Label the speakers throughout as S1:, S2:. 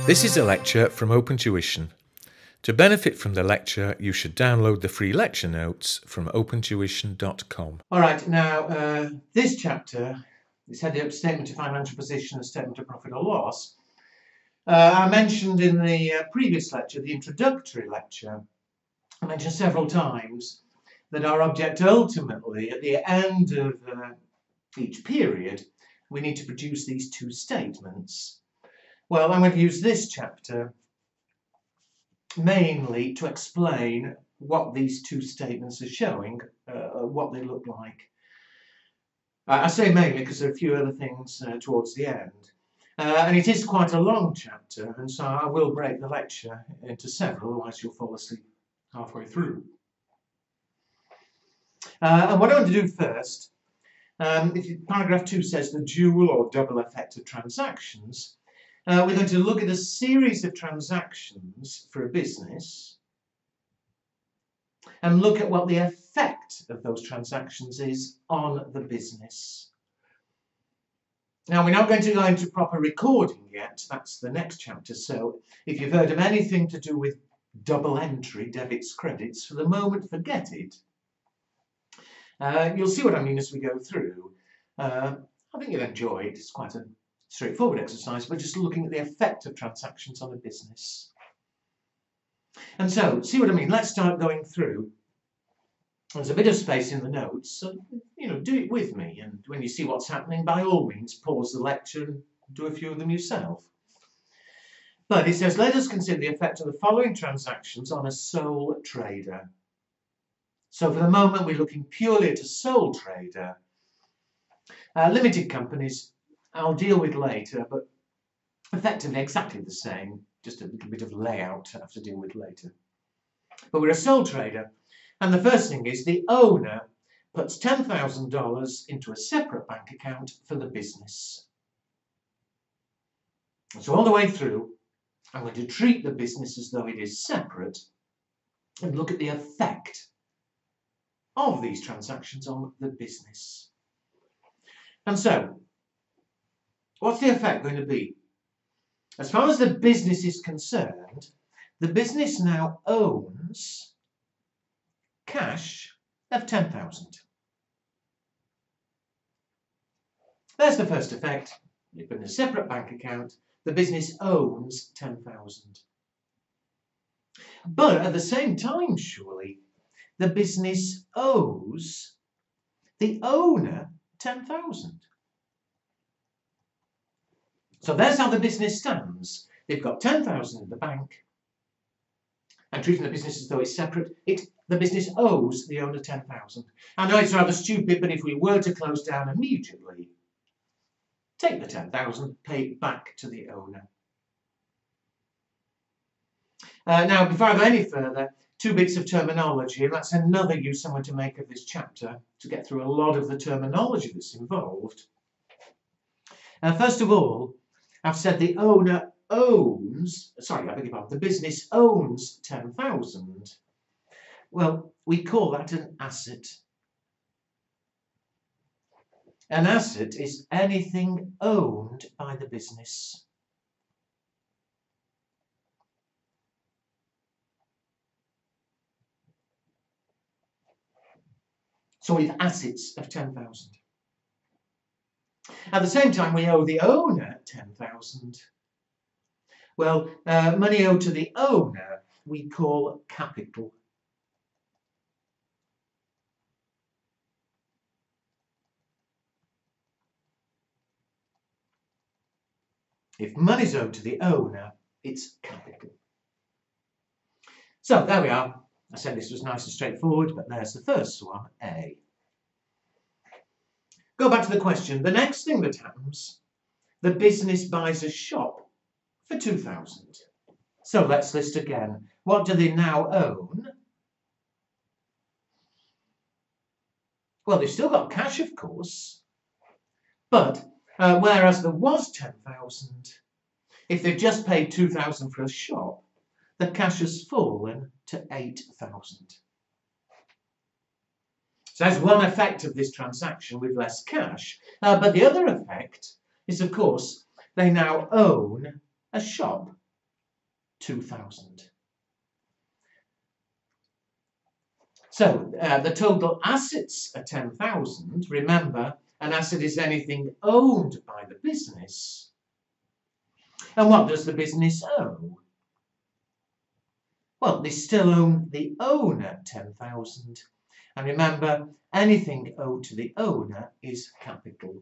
S1: This is a lecture from Open Tuition. To benefit from the lecture, you should download the free lecture notes from opentuition.com.
S2: All right, now this chapter is headed up Statement of Financial Position and Statement of Profit or Loss. I mentioned in the previous lecture, the introductory lecture, I mentioned several times that our object ultimately, at the end of each period, we need to produce these two statements. Well, I'm going to use this chapter mainly to explain what these two statements are showing, what they look like. I say mainly because there are a few other things towards the end. And it is quite a long chapter, and so I will break the lecture into several, otherwise you'll fall asleep halfway through. And what I want to do first, paragraph 2 says the dual or double effect of transactions. We're going to look at a series of transactions for a business and look at what the effect of those transactions is on the business. Now, we're not going to go into proper recording yet, that's the next chapter, so if you've heard of anything to do with double entry, debits, credits, for the moment forget it. You'll see what I mean as we go through. I think you'll enjoy it, it's quite a straightforward exercise, but just looking at the effect of transactions on a business. And so, see what I mean? Let's start going through. There's a bit of space in the notes, so do it with me. And when you see what's happening, by all means, pause the lecture and do a few of them yourself. But it says, let us consider the effect of the following transactions on a sole trader. So for the moment, we're looking purely at a sole trader. Limited companies, I'll deal with later, but effectively exactly the same, just a little bit of layout to have to deal with later. But we're a sole trader, and the first thing is the owner puts $10,000 into a separate bank account for the business. So all the way through, I'm going to treat the business as though it is separate and look at the effect of these transactions on the business. And so, what's the effect going to be? As far as the business is concerned, the business now owns cash of 10,000. There's the first effect. You put in a separate bank account, the business owns 10,000. But at the same time, surely, the business owes the owner 10,000. So there's how the business stands. They've got 10,000 in the bank, and treating the business as though it's separate, the business owes the owner 10,000. I know it's rather stupid, but if we were to close down immediately, take the 10,000, pay it back to the owner. Now, before I go any further, two bits of terminology, and that's another use I'm going to make of this chapter to get through a lot of the terminology that's involved. First of all, I've said the owner owns, the business owns 10,000. Well, we call that an asset. An asset is anything owned by the business. So we have assets of 10,000. At the same time, we owe the owner 10,000. Well, money owed to the owner we call capital. If money's owed to the owner, it's capital. So there we are. I said this was nice and straightforward, but there's the first one, A. Go back to the question. The next thing that happens, the business buys a shop for 2,000. So let's list again. What do they now own? Well, they've still got cash, of course, but whereas there was 10,000, if they've just paid 2,000 for a shop, the cash has fallen to 8,000. So that's one effect of this transaction with less cash. But the other effect is, of course, they now own a shop 2,000. So the total assets are 10,000. Remember, an asset is anything owned by the business. And what does the business owe? Well, they still own the owner 10,000. And remember, anything owed to the owner is capital.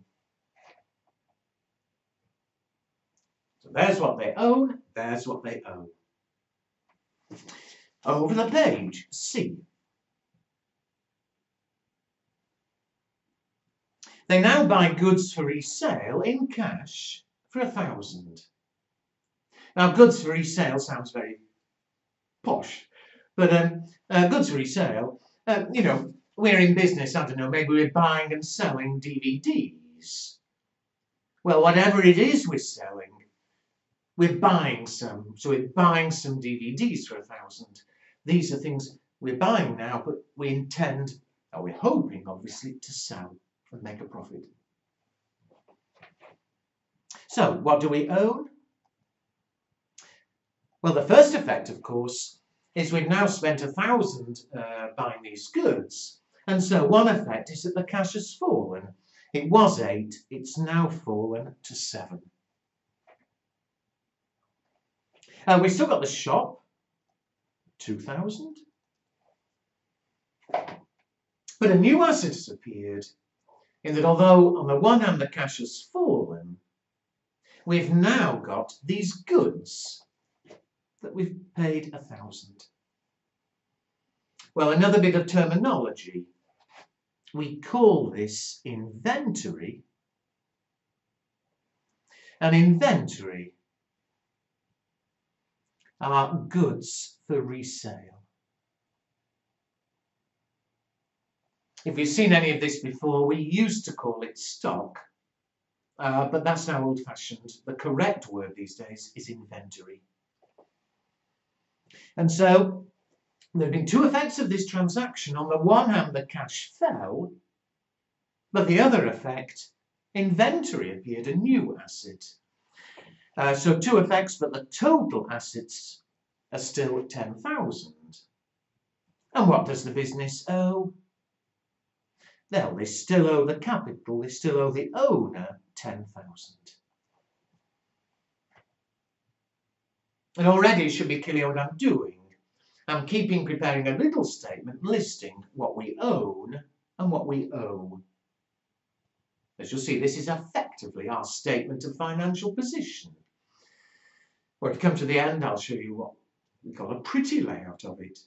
S2: So there's what they own, there's what they owe. Over the page, C. They now buy goods for resale in cash for 1,000. Now, goods for resale sounds very posh, but goods for resale, you know, we're in business, I don't know, maybe we're buying and selling DVDs. Well, whatever it is we're selling, we're buying some. So we're buying some DVDs for 1,000. These are things we're buying now, but we intend, or we're hoping, obviously, to sell and make a profit. So, what do we own? Well, the first effect, of course, is we've now spent 1,000 buying these goods. And so one effect is that the cash has fallen. It was 8, it's now fallen to 7. We've still got the shop, 2,000. But a new asset has appeared, in that although on the one hand the cash has fallen, we've now got these goods that we've paid 1,000. Well, another bit of terminology. We call this inventory. An inventory are goods for resale. If you've seen any of this before, we used to call it stock, but that's now old-fashioned. The correct word these days is inventory. And so there have been two effects of this transaction. On the one hand, the cash fell, but the other effect, inventory appeared, a new asset. So two effects, but the total assets are still 10,000. And what does the business owe? Well, they still owe the capital, they still owe the owner 10,000. And already it should be clear what I'm doing. I'm preparing a little statement listing what we own and what we owe. As you'll see, this is effectively our statement of financial position. When we come to the end, I'll show you what we call a pretty layout of it.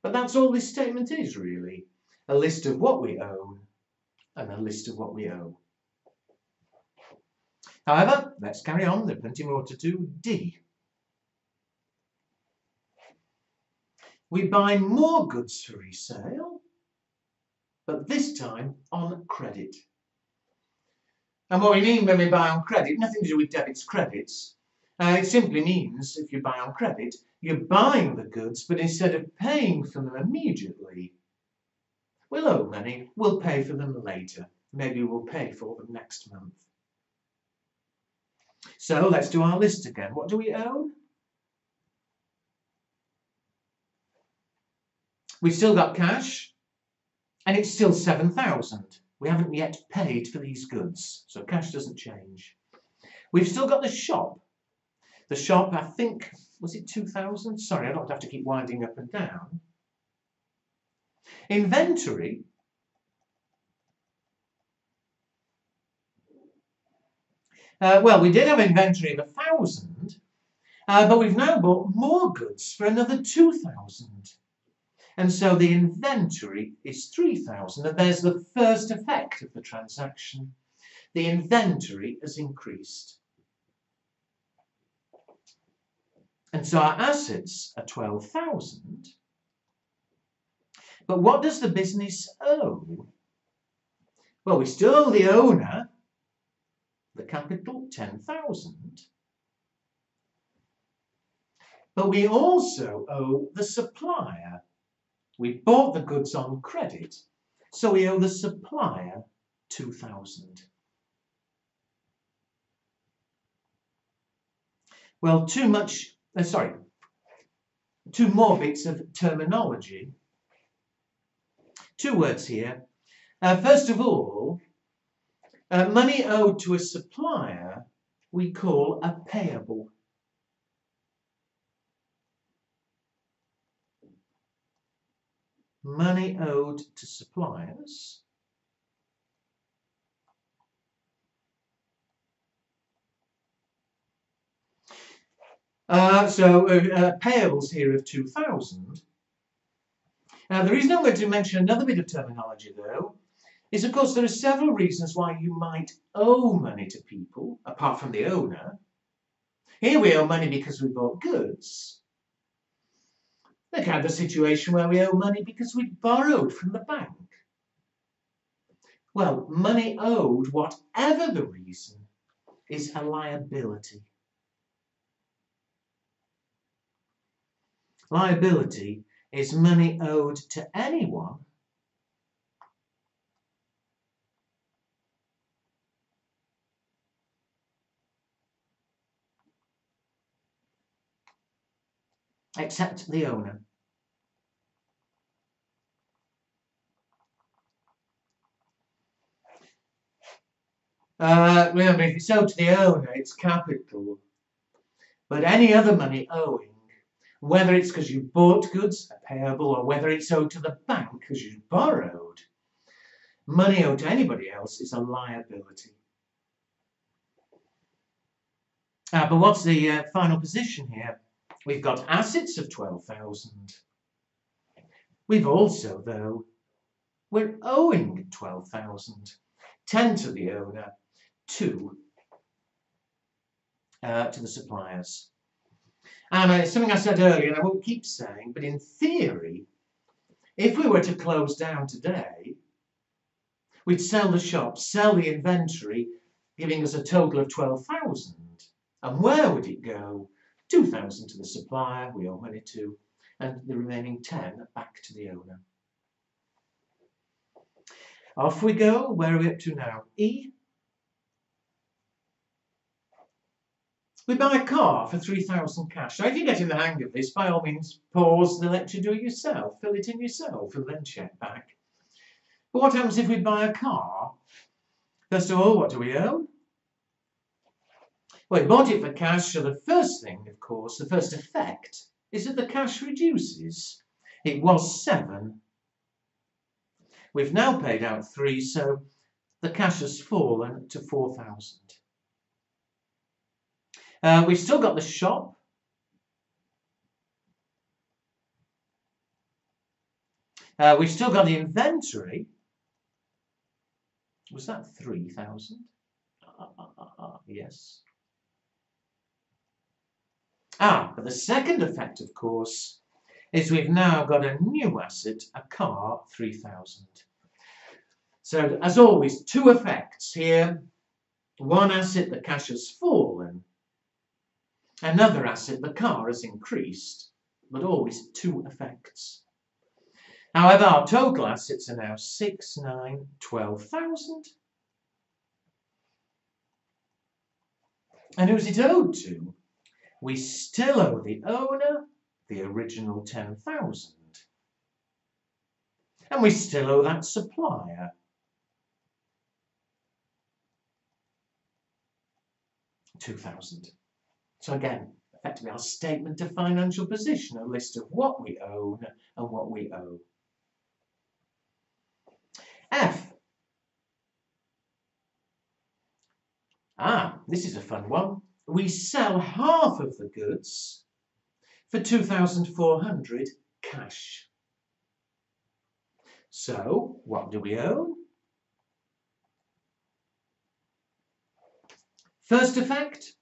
S2: But that's all this statement is, really. A list of what we own and a list of what we owe. However, let's carry on. There's plenty more to do. D. We buy more goods for resale, but this time on credit. And what we mean when we buy on credit, nothing to do with debits, credits. It simply means, if you buy on credit, you're buying the goods, but instead of paying for them immediately, we'll owe money, we'll pay for them later. Maybe we'll pay for them next month. So let's do our list again. What do we own? We've still got cash, and it's still 7,000. We haven't yet paid for these goods, so cash doesn't change. We've still got the shop. The shop, I think, was it 2,000? Sorry, I don't have to keep winding up and down. Inventory. Well, we did have inventory of 1,000, but we've now bought more goods for another 2,000. And so the inventory is 3,000, and there's the first effect of the transaction. The inventory has increased. And so our assets are 12,000. But what does the business owe? Well, we still owe the owner, the capital, 10,000. But we also owe the supplier. We bought the goods on credit, so we owe the supplier 2,000. Well, two more bits of terminology. Two words here. First of all, money owed to a supplier we call a payable. Money owed to suppliers payables here of 2,000. Now, the reason I'm going to mention another bit of terminology, though, is, of course, there are several reasons why you might owe money to people, apart from the owner. Here we owe money because we bought goods. The kind of situation where we owe money because we borrowed from the bank. Well, money owed, whatever the reason, is a liability. Liability is money owed to anyone except the owner. Remember, if it's owed to the owner, it's capital. But any other money owing, whether it's because you bought goods, a payable, or whether it's owed to the bank because you borrowed, money owed to anybody else is a liability. But what's the final position here? We've got assets of 12,000. We've also, though, we're owing 12,000. 10 to the owner, 2 to the suppliers. And it's something I said earlier, and I won't keep saying, but in theory, if we were to close down today, we'd sell the shop, sell the inventory, giving us a total of 12,000. And where would it go? 2,000 to the supplier, we owe money to, and the remaining 10 back to the owner. Off we go. Where are we up to now? E. We buy a car for 3,000 cash. Now, if you're getting the hang of this, by all means, pause the lecture, do it yourself, fill it in yourself, and then check back. But what happens if we buy a car? First of all, what do we own? Well, we bought it for cash, so the first thing, of course, the first effect, is that the cash reduces. It was 7. We've now paid out 3, so the cash has fallen to 4,000. We've still got the shop. We've still got the inventory. Was that 3,000? Yes. But the second effect, of course, is we've now got a new asset, a car, 3,000. So, as always, 2 effects here. One asset, the cash has fallen. Another asset, the car has increased, but always 2 effects. However, our total assets are now 6, 9, 12,000. And who's it owed to? We still owe the owner the original 10,000. And we still owe that supplier 2,000. So again, effectively our statement of financial position, a list of what we own and what we owe. F. This is a fun one. We sell half of the goods for 2,400 cash. So, what do we own? First effect,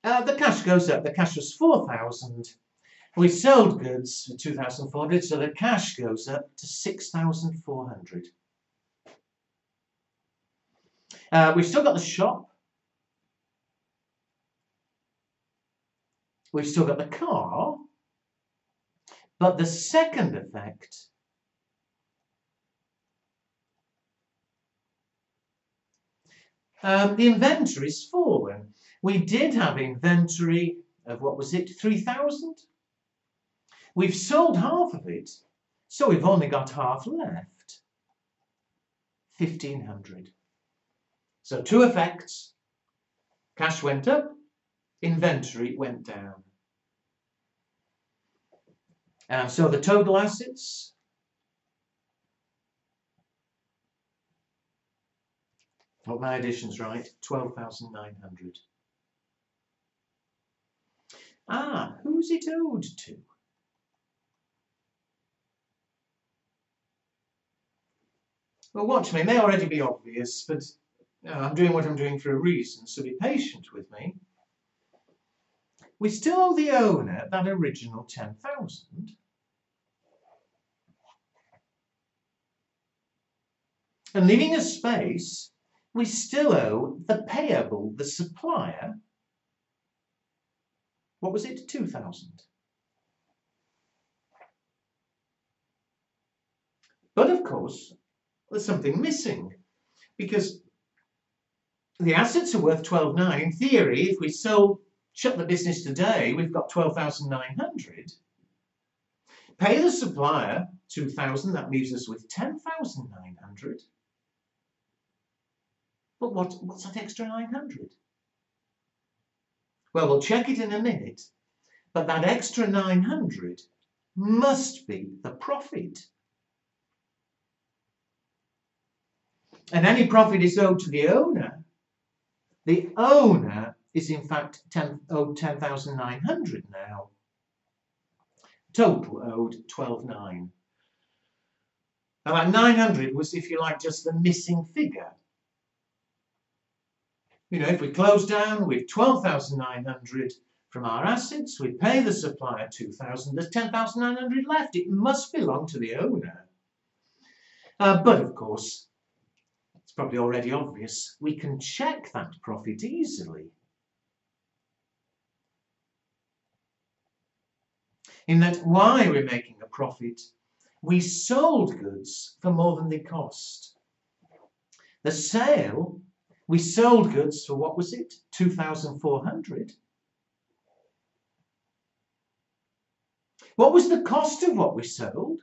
S2: the cash goes up. The cash was 4,000. We sold goods for 2,400, so the cash goes up to 6,400. We've still got the shop. We've still got the car. But the second effect the inventory's fallen. We did have inventory of, what was it, 3,000? We've sold half of it, so we've only got half left. 1,500. So two effects. Cash went up, inventory went down. And so the total assets, got my additions right, 12,900. Ah, who's it owed to? Well, watch me, it may already be obvious, but I'm doing what I'm doing for a reason, so be patient with me. We still owe the owner that original 10,000. And leaving a space, we still owe the payable, the supplier, what was it, 2,000. But of course, there's something missing, because the assets are worth 12,900. In theory, if we shut the business today, we've got 12,900. Pay the supplier 2,000, that leaves us with 10,900. But what's that extra 900? Well, we'll check it in a minute, but that extra 900 must be the profit. And any profit is owed to the owner. The owner is in fact owed 10,900 now. Total owed 12,900. Now that 900 was, if you like, just the missing figure. You know, if we close down with 12,900 from our assets, we pay the supplier 2,000, there's 10,900 left. It must belong to the owner. But of course, it's probably already obvious, we can check that profit easily. In that, why we're making a profit, we sold goods for more than they cost. The sale, we sold goods for, what was it, 2,400. What was the cost of what we sold?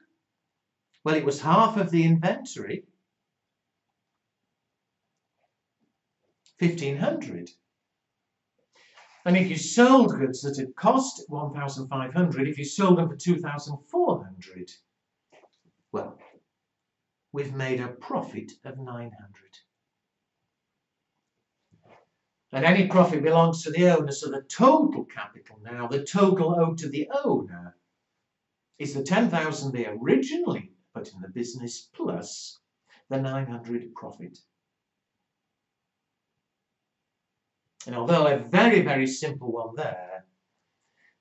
S2: Well, it was half of the inventory, 1,500. And if you sold goods that had cost 1,500, if you sold them for 2,400, well, we've made a profit of 900. And any profit belongs to the owner, so the total capital now, the total owed to the owner, is the 10,000 they originally put in the business plus the 900 profit. And although a very, very simple one there,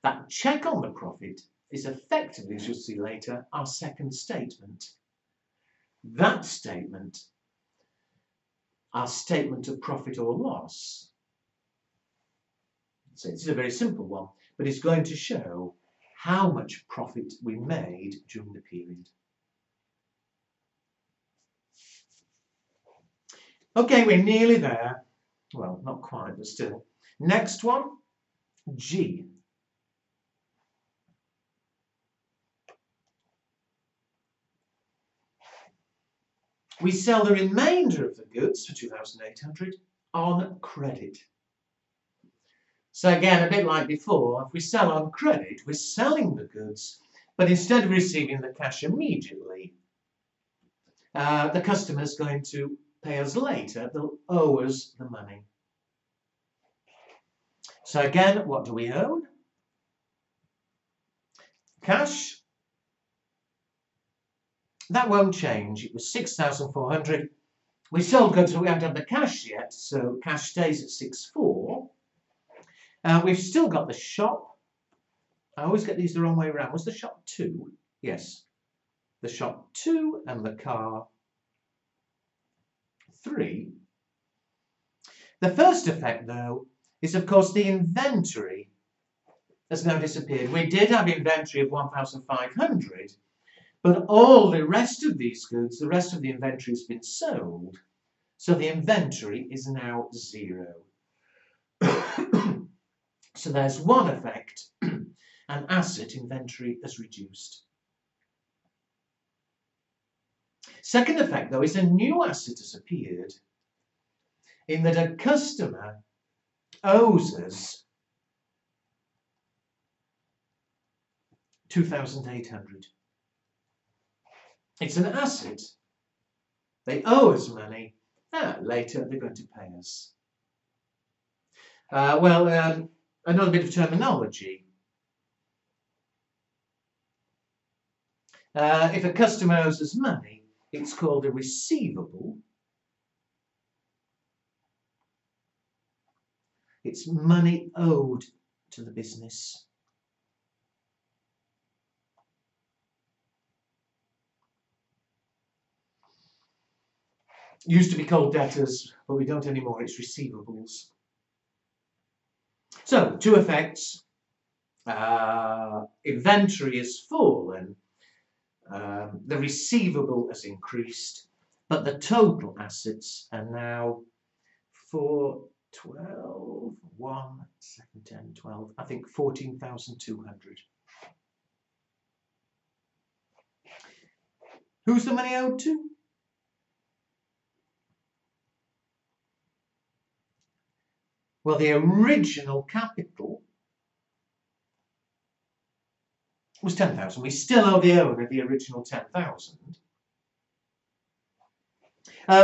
S2: that check on the profit is effectively, as you'll see later, our second statement. That statement, our statement of profit or loss. So it's a very simple one, but it's going to show how much profit we made during the period. Okay, we're nearly there. Well, not quite, but still. Next one, G. We sell the remainder of the goods for 2,800 on credit. So again, a bit like before, if we sell on credit, we're selling the goods, but instead of receiving the cash immediately, the customer's going to pay us later. They'll owe us the money. So again, what do we own? Cash. That won't change. It was 6,400. We sold goods, but we haven't had the cash yet, so cash stays at 6,400. We've still got the shop. I always get these the wrong way around. Was the shop 2? Yes. The shop 2 and the car 3. The first effect, though, is, of course, the inventory has now disappeared. We did have inventory of 1,500, but all the rest of these goods, the rest of the inventory has been sold, so the inventory is now 0. So there's one effect, and an asset inventory has reduced. Second effect, though, is a new asset has appeared in that a customer owes us 2,800. It's an asset. They owe us money. Later they're going to pay us. Another bit of terminology. If a customer owes us money, it's called a receivable. It's money owed to the business. Used to be called debtors, but we don't anymore. It's receivables. So, two effects. Inventory has fallen. The receivable has increased, but the total assets are now 4, 12, 1, 7, 10, 12, I think 14,200. Who's the money owed to? Well, the original capital was 10,000. We still owe the owner the original 10,000.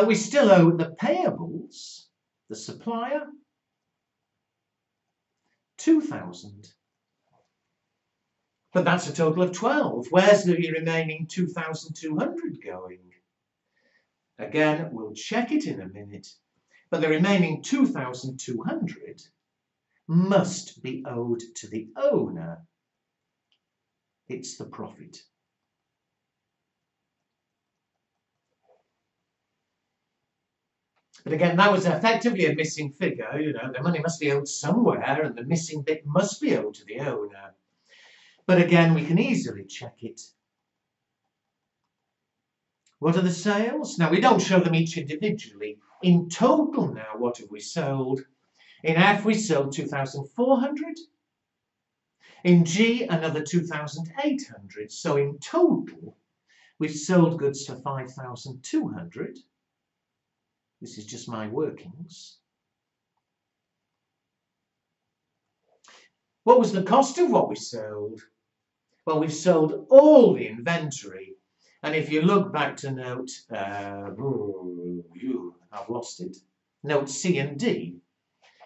S2: We still owe the payables, the supplier, 2,000. But that's a total of 12. Where's the remaining 2,200 going? Again, we'll check it in a minute. But the remaining 2,200 must be owed to the owner. It's the profit. But again, that was effectively a missing figure. You know, the money must be owed somewhere, and the missing bit must be owed to the owner. But again, we can easily check it. What are the sales? Now, we don't show them each individually. In total now, what have we sold? In F, we sold 2,400. In G, another 2,800. So in total, we've sold goods for 5,200. This is just my workings. What was the cost of what we sold? Well, we've sold all the inventory. And if you look back to note, I've lost it, note C and D,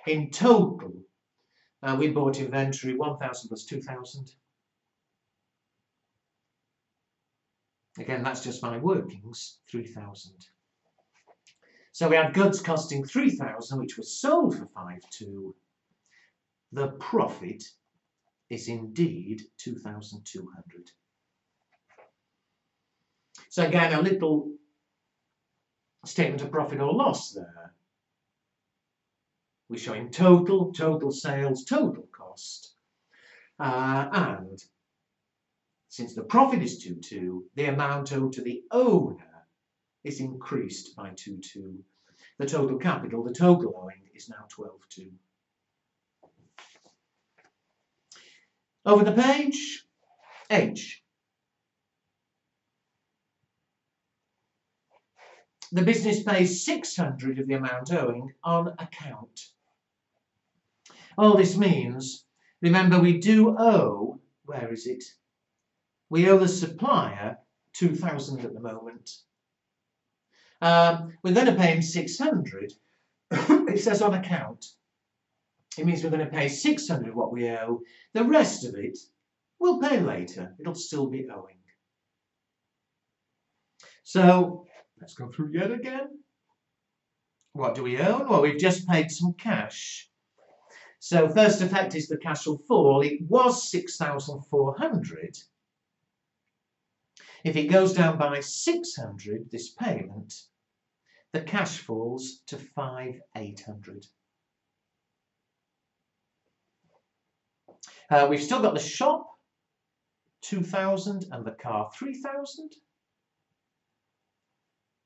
S2: in total, we bought inventory 1,000 plus 2,000. Again, that's just my workings, 3,000. So we had goods costing 3,000, which was sold for 5,200. The profit is indeed 2,200. So again, a little statement of profit or loss there. We're showing total sales, total cost. And since the profit is 2,200, the amount owed to the owner is increased by 2,200. The total capital, the total owing, is now 12,200. Over the page, H. The business pays 600 of the amount owing on account. All this means, remember, we do owe, where is it? We owe the supplier 2,000 at the moment. We're going to pay him 600. It says on account. It means we're going to pay 600 of what we owe. The rest of it we'll pay later. It'll still be owing. So let's go through yet again. What do we own? Well, we've just paid some cash. So first effect is the cash will fall. It was 6,400. If it goes down by 600, this payment, the cash falls to 5,800. We've still got the shop, 2,000, and the car, 3,000.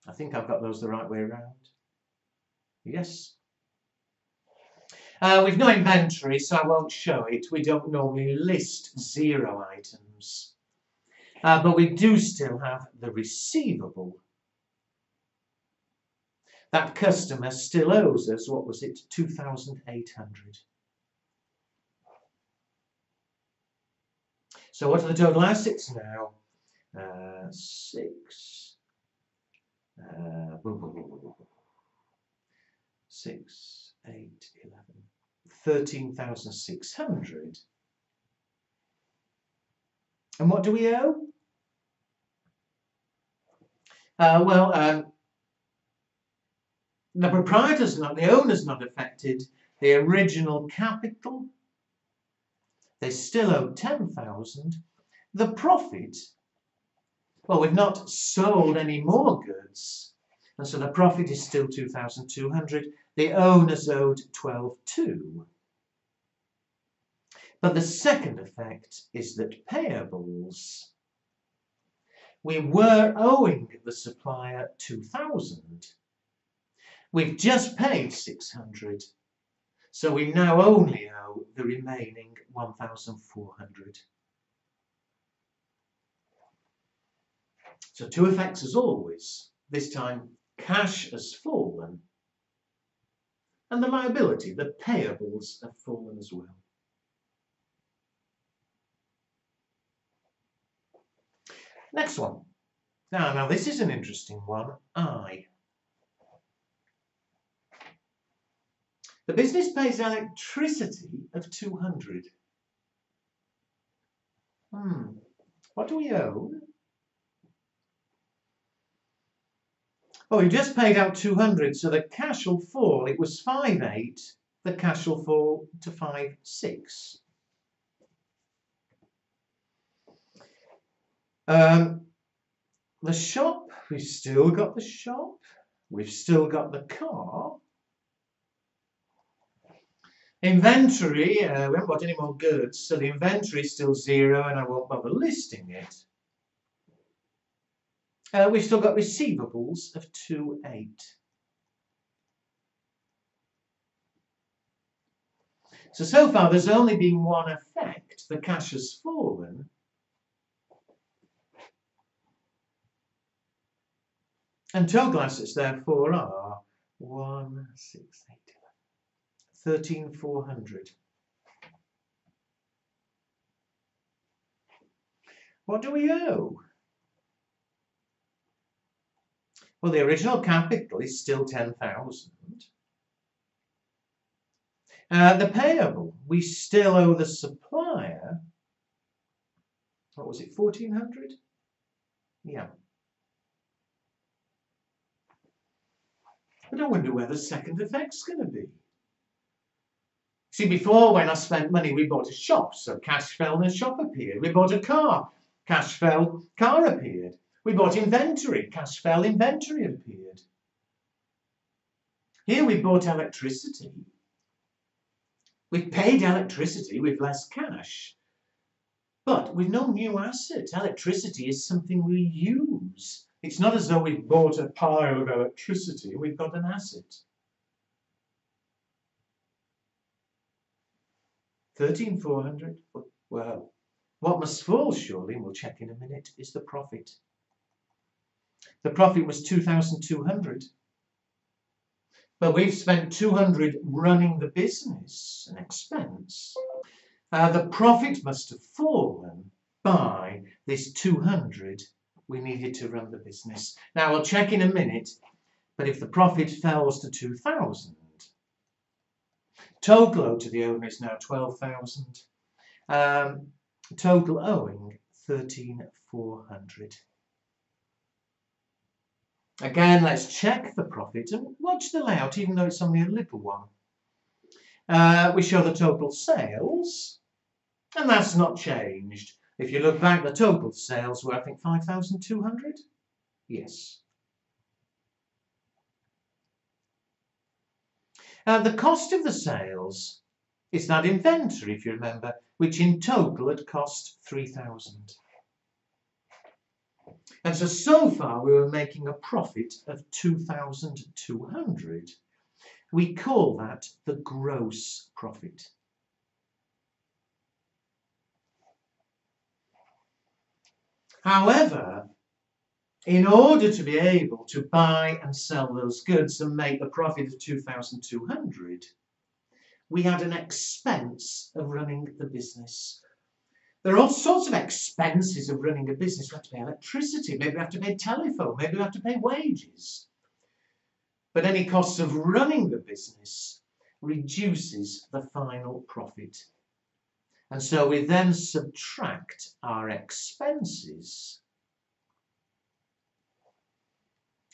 S2: I think I've got those the right way around. Yes. We've no inventory, so I won't show it. We don't normally list 0 items. But we do still have the receivable. That customer still owes us, what was it, 2,800. So what are the total assets now? 6. 6, 8, 11. 13,600. And what do we owe? The proprietor's not, the owner's not affected. The original capital, they still owe 10,000. The profit, well, we've not sold any more goods, and so the profit is still 2,200. The owner's owed 12,200. But the second effect is that payables, we were owing the supplier 2,000. We've just paid 600, so we now only owe the remaining 1,400. So two effects as always. This time cash has fallen, and the liability, the payables, have fallen as well. Next one. Now this is an interesting one. I. The business pays electricity of 200. What do we owe? Oh, we just paid out 200, so the cash will fall. It was 5,800. The cash will fall to 5,600. The shop, we've still got the shop. We've still got the car. Inventory, we haven't got any more goods, so the inventory is still 0 and I won't bother listing it. We've still got receivables of 2,800. So far there's only been one effect. The cash has fallen. And total assets therefore are 1, 6, 8, 13,400. What do we owe? Well, the original capital is still 10,000. The payable, we still owe the supplier, what was it, 1,400? Yeah. But I wonder where the second effect's going to be. See, before when I spent money, we bought a shop, so cash fell and a shop appeared. We bought a car, cash fell, car appeared. We bought inventory, cash fell, inventory appeared. Here we bought electricity. We've paid electricity with less cash, but with no new asset. Electricity is something we use. It's not as though we've bought a pile of electricity and we've got an asset. 13,400. Well, what must fall surely, and we'll check in a minute, is the profit. The profit was 2,200. But we've spent 200 running the business, an expense. The profit must have fallen by this 200 we needed to run the business. Now we'll check in a minute, but if the profit falls to 2,000, total owed to the owner is now 12,000. Total owing 13,400. Again, let's check the profit and watch the layout, even though it's only a little one. We show the total sales, and that's not changed. If you look back, the total sales were, I think, 5,200? Yes. The cost of the sales is that inventory, if you remember, which in total had cost 3,000. And so far we were making a profit of 2,200. We call that the gross profit. However, in order to be able to buy and sell those goods and make a profit of 2,200, we had an expense of running the business. There are all sorts of expenses of running a business. We have to pay electricity, maybe we have to pay telephone, maybe we have to pay wages. But any costs of running the business reduces the final profit. And so we then subtract our expenses.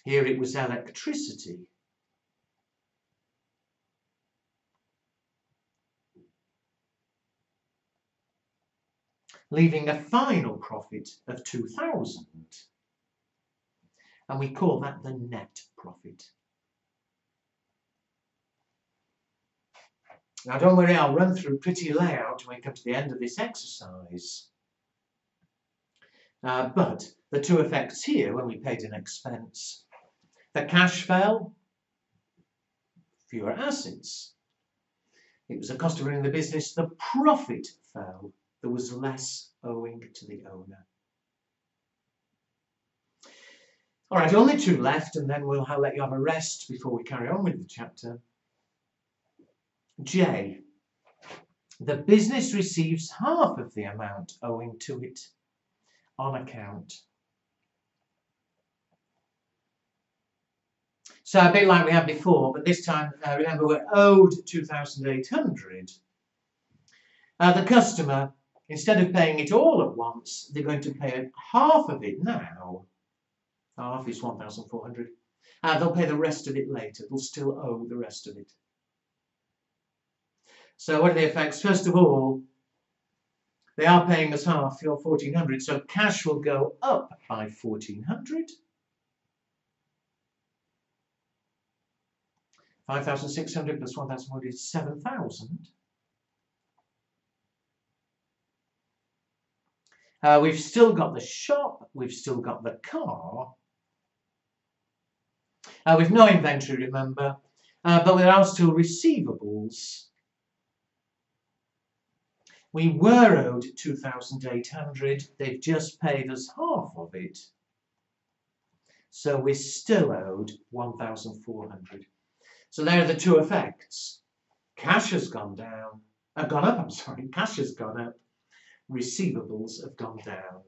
S2: Here it was electricity. Leaving a final profit of 2,000. And we call that the net profit. Now don't worry, I'll run through pretty layout when we come to the end of this exercise. But the two effects here, when we paid an expense, the cash fell, fewer assets. It was a cost of running the business, the profit fell. There was less owing to the owner. All right, only two left, and then we'll let you have a rest before we carry on with the chapter. J. The business receives half of the amount owing to it on account. So a bit like we had before, but this time, remember, we're owed 2,800. The customer, instead of paying it all at once, they're going to pay half of it now. Half is 1,400. They'll pay the rest of it later. They'll still owe the rest of it. So what are the effects? First of all, they are paying us half, your 1,400, so cash will go up by 1,400. 5,600 plus 1,400 is 7,000. We've still got the shop, we've still got the car. We've no inventory, remember, but there are still receivables. We were owed 2,800, they've just paid us half of it. So we're still owed 1,400. So there are the two effects. Cash has gone up, cash has gone up, receivables have gone down.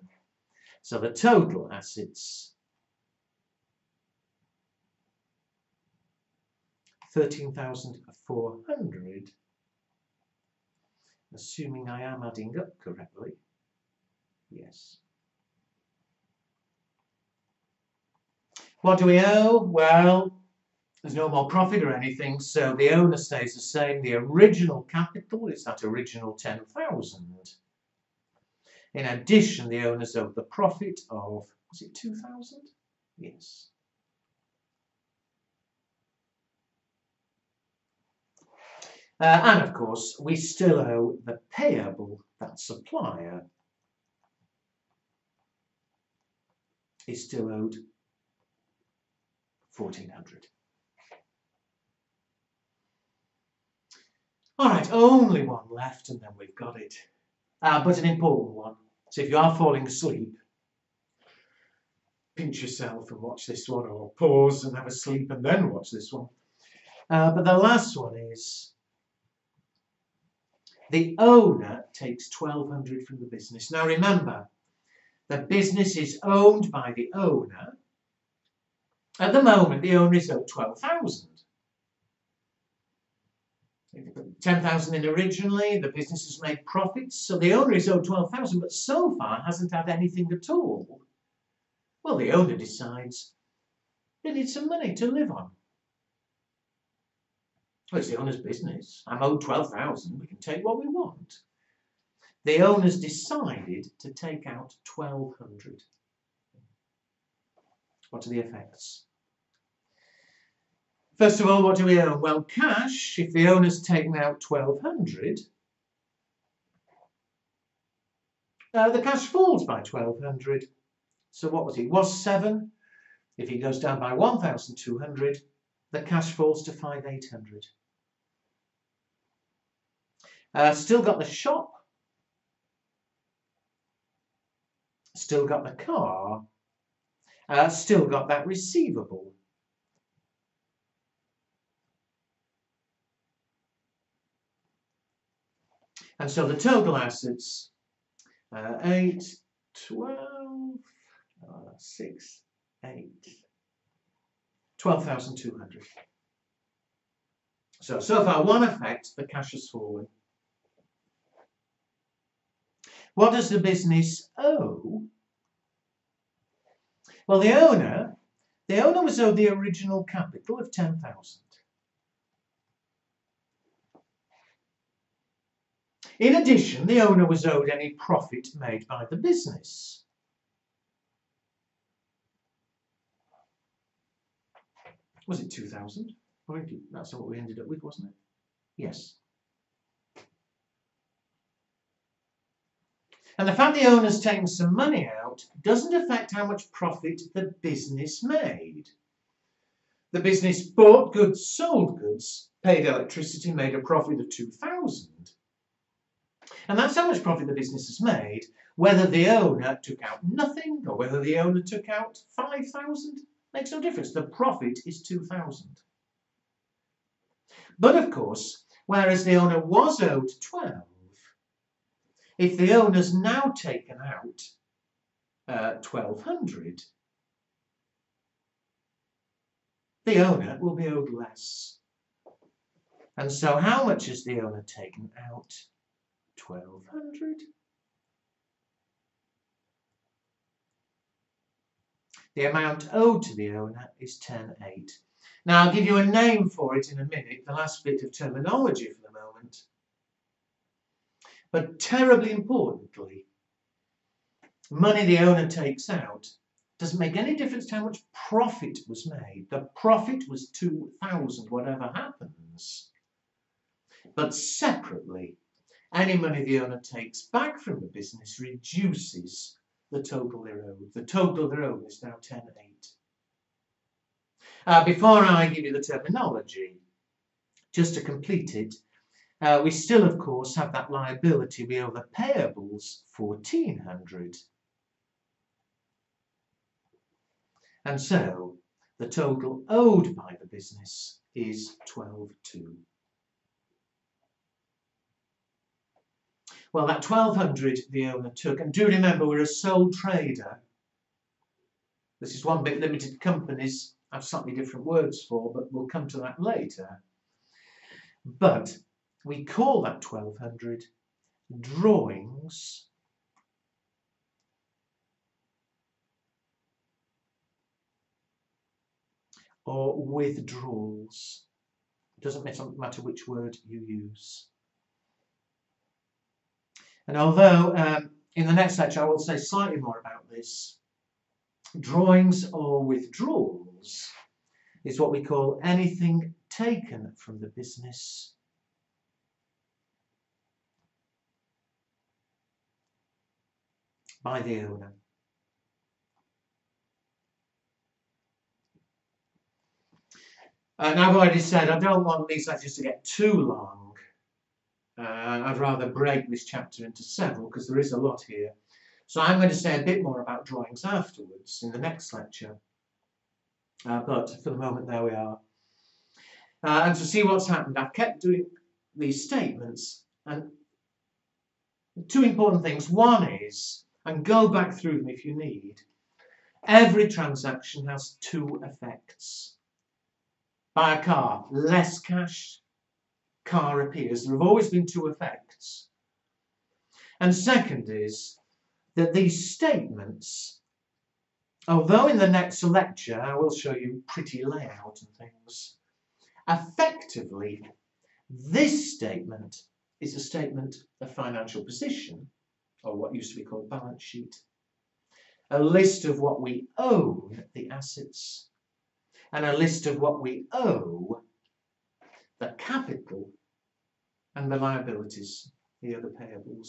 S2: So the total assets, 13,400. Assuming I am adding up correctly. Yes. What do we owe? Well, there's no more profit or anything, so the owner stays the same. The original capital is that original 10,000. In addition, the owners owe the profit of, was it 2,000? Yes. And of course, we still owe the payable, that supplier is still owed 1,400. All right, only one left and then we've got it. But an important one. So if you are falling asleep, pinch yourself and watch this one, or pause and have a sleep and then watch this one. But the last one is, the owner takes 1,200 from the business. Now remember, the business is owned by the owner. At the moment, the owner is owed 12,000. 10,000 in originally, the business has made profits, so the owner is owed 12,000, but so far hasn't had anything at all. Well, the owner decides they need some money to live on. Well, it's the owner's business. I'm owed 12,000, we can take what we want. The owner's decided to take out 1,200. What are the effects? First of all, what do we own? Well, cash, if the owner's taken out 1,200, the cash falls by 1,200. So what was it? Was 7. If it goes down by 1,200, the cash falls to 5,800. Still got the shop, still got the car, still got that receivable. And so the total assets, 8, 12, 6, 8, 12,200. So far, one effect, the cash has fallen. What does the business owe? Well, the owner was owed the original capital of 10,000. In addition, the owner was owed any profit made by the business. Was it 2,000? That's what we ended up with, wasn't it? Yes. And the fact the owner's taken some money out doesn't affect how much profit the business made. The business bought goods, sold goods, paid electricity, made a profit of 2,000. And that's how much profit the business has made, whether the owner took out nothing or whether the owner took out 5,000. Makes no difference. The profit is 2,000. But of course, whereas the owner was owed 12, if the owner's now taken out 1,200, the owner will be owed less. And so how much has the owner taken out? 1,200. The amount owed to the owner is 10,800. Now, I'll give you a name for it in a minute, the last bit of terminology for the moment. But terribly importantly, money the owner takes out doesn't make any difference to how much profit was made. The profit was 2,000, whatever happens. But separately, any money the owner takes back from the business reduces the total they're owed. The total they're owed is now 10,800. Before I give you the terminology, just to complete it, we still, of course, have that liability. We owe the payables 1,400. And so the total owed by the business is 12,200. Well, that 1,200 the owner took, and do remember we're a sole trader. This is one bit limited companies have slightly different words for, but we'll come to that later. But we call that 1,200 drawings or withdrawals. It doesn't matter which word you use. And although in the next lecture I will say slightly more about this, drawings or withdrawals is what we call anything taken from the business by the owner. And I've already said I don't want these lectures to get too long. I'd rather break this chapter into several because there is a lot here. So I'm going to say a bit more about drawings afterwards in the next lecture. But for the moment, there we are. And to see what's happened, I've kept doing these statements. And two important things. One is, and go back through them if you need, every transaction has two effects. Buy a car, less cash, car appears. There have always been two effects. And second is that these statements, although in the next lecture I will show you pretty layout and things, effectively this statement is a statement of financial position, or what used to be called balance sheet, a list of what we own, the assets, and a list of what we owe, the capital, and the liabilities, the other payables.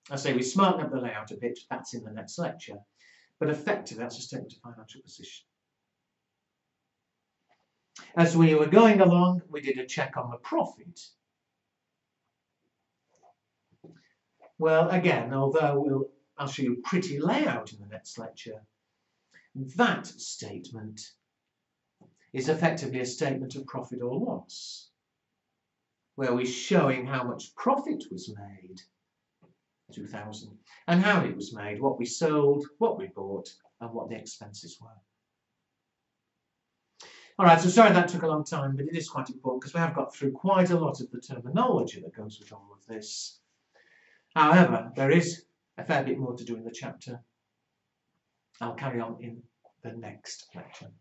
S2: I say we smarten up the layout a bit, that's in the next lecture, but effectively that's a statement of financial position. As we were going along, we did a check on the profit. Well, again, although I'll show you a pretty layout in the next lecture, that statement is effectively a statement of profit or loss, where we're showing how much profit was made, 2,000, and how it was made, what we sold, what we bought, and what the expenses were. All right, so sorry that took a long time, but it is quite important because we have got through quite a lot of the terminology that goes with all of this. However, there is a fair bit more to do in the chapter. I'll carry on in the next lecture.